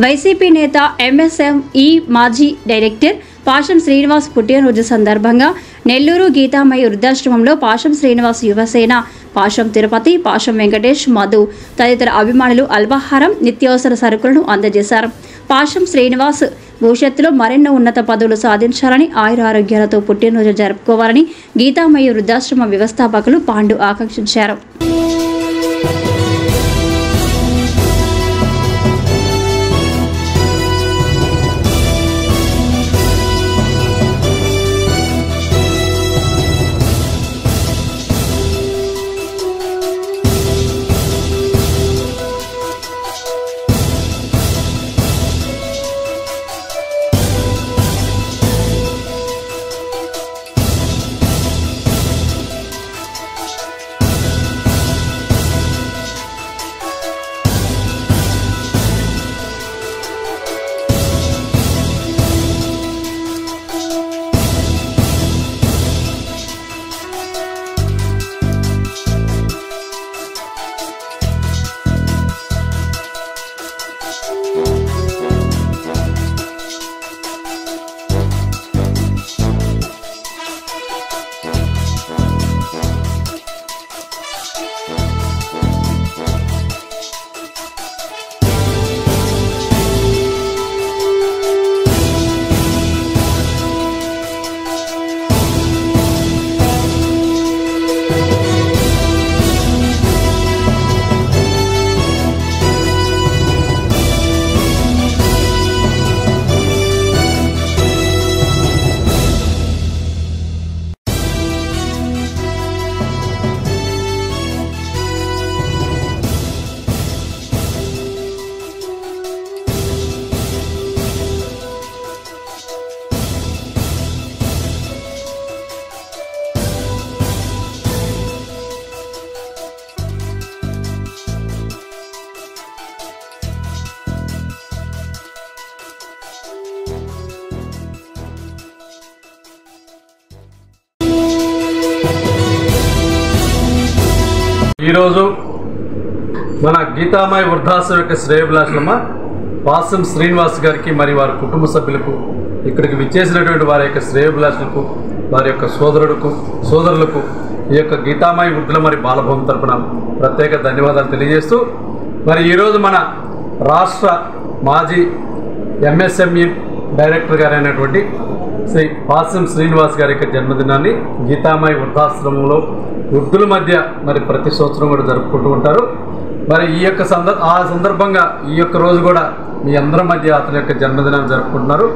YCP నేత MSME మాజీ director పాశం శ్రీనివాస్ పుట్టినరోజు సందర్భంగా నెల్లూరు గీతామయ్య వృద్ధాశ్రమంలో పాశం శ్రీనివాస్ యువసేన, పాశం తిరుపతి, పాశం వెంకటేష్, మధు తదితర అభిమానులు అల్పాహారం, నిత్యావసర సరుకులను అందజేశారు. పాశం శ్రీనివాస్ భవిష్యత్తులో మరెన్నో ఉన్నత పదవులు సాధించాలని, ఆయురారోగ్యాలతో పుట్టినరోజు జరుపుకోవాలని గీతామయ్య వృద్ధాశ్రమ వ్యవస్థాపకులు పాండు ఆకాంక్షించారు. ఈరోజు మన గీతామయ్య వృద్ధాశ్రమ యొక్క శ్రేయోభిలాషులమ్మ పాశం శ్రీనివాస్ గారికి మరి వారి కుటుంబ సభ్యులకు, ఇక్కడికి విచ్చేసినటువంటి వారి యొక్క శ్రేయోభిలాషులకు, వారి యొక్క సోదరులకు ఈ యొక్క గీతామయ్య వృద్ధుల మరి బాలభవన్ తరపున ప్రత్యేక ధన్యవాదాలు తెలియజేస్తూ, మరి ఈరోజు మన రాష్ట్ర మాజీ ఎంఎస్ఎంఈ డైరెక్టర్ గారైనటువంటి శ్రీ పాశం శ్రీనివాస్ గారి యొక్క జన్మదినాన్ని గీతామయ్య వృద్ధాశ్రమంలో వృద్ధుల మధ్య మరి ప్రతి సంవత్సరం కూడా జరుపుకుంటూ ఉంటారు. మరి ఈ యొక్క సందర్భంగా ఈ యొక్క రోజు కూడా మీ అందరి మధ్య అతని యొక్క జన్మదినాన్ని జరుపుకుంటున్నారు.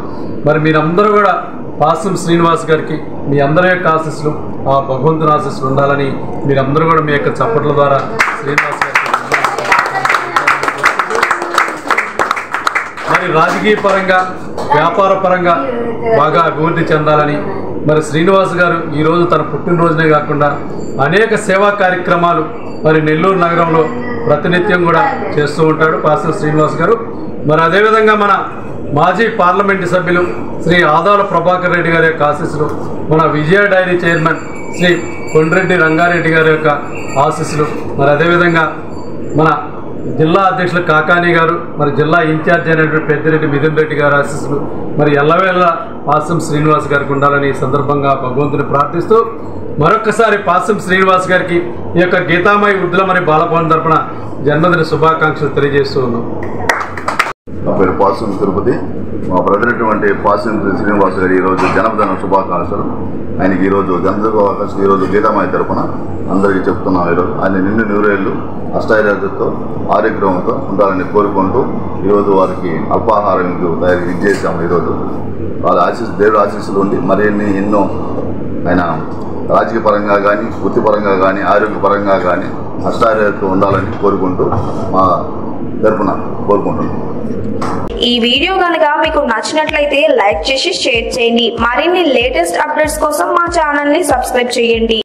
మరి మీరందరూ కూడా పాశం శ్రీనివాస్ గారికి మీ అందరి యొక్క ఆశీస్సులు, ఆ భగవంతుని ఆశీస్సులు ఉండాలని మీరందరూ కూడా మీ యొక్క చప్పట్ల ద్వారా శ్రీనివాస్ గారికి మరి రాజకీయ పరంగా, వ్యాపార పరంగా బాగా అభివృద్ధి చెందాలని, మరి శ్రీనివాస్ గారు ఈరోజు తన పుట్టినరోజునే కాకుండా అనేక సేవా కార్యక్రమాలు మరి నెల్లూరు నగరంలో ప్రతినిత్యం కూడా చేస్తూ ఉంటాడు పాశం శ్రీనివాస్ గారు. మరి అదేవిధంగా మన మాజీ పార్లమెంటు సభ్యులు శ్రీ ఆదాల ప్రభాకర్ రెడ్డి గారి యొక్క ఆశీస్సులు, మన విజయ డైరీ చైర్మన్ శ్రీ కొండ్రెడ్డి రంగారెడ్డి గారి యొక్క ఆశీస్సులు, మరి అదేవిధంగా మన జిల్లా అధ్యక్షులు కాకాని గారు, మరి జిల్లా ఇన్ఛార్జ్ అయినటువంటి పెద్దిరెడ్డి మిథున్ రెడ్డి గారి ఆశీస్సులు మరి ఎల్లవేళ పాశం శ్రీనివాస్ గారికి ఉండాలని ఈ సందర్భంగా భగవంతుని ప్రార్థిస్తూ మరొకసారి పాశం శ్రీనివాస్ గారికి ఈ యొక్క గీతామయ్య వృద్ధుల మరి బాలభవన్ తరపున జన్మదిన శుభాకాంక్షలు తెలియజేస్తూ ఉన్నాం. నా పేరు పాశం తిరుపతి. మా బ్రదర్ అటువంటి పాశం శ్రీనివాస్ గారి ఈరోజు జన్మదిన శుభాకాంక్షలు. ఆయనకి ఈరోజు జన్మదిన శుభాకాంక్షలు ఈరోజు గీతామయ్య తరపున అందరికీ చెప్తున్నాం. ఈరోజు ఆయన నిండు నూరేళ్లు అష్టారోగ్యంతో ఆరోగ్యంతో ఉండాలని కోరుకుంటూ ఈరోజు వారికి అల్పాహారం తయారు చేసాము. ఈరోజు వాళ్ళ దేవుడు ఆశీస్సులు ఉండి మరిన్ని ఎన్నో ఆయన రాజకీయ పరంగా కానీ, వృత్తిపరంగా కానీ, ఆరోగ్యపరంగా కానీ అష్టారోగ్యంతో ఉండాలని కోరుకుంటూ మా తరపున కోరుకుంటున్నాం. ఈ వీడియో గనుక మీకు నచ్చినట్లయితే లైక్ చేసి షేర్ చేయండి. మరిన్ని లేటెస్ట్ అప్డేట్స్ కోసం మా ఛానల్ ని సబ్స్క్రైబ్ చేయండి.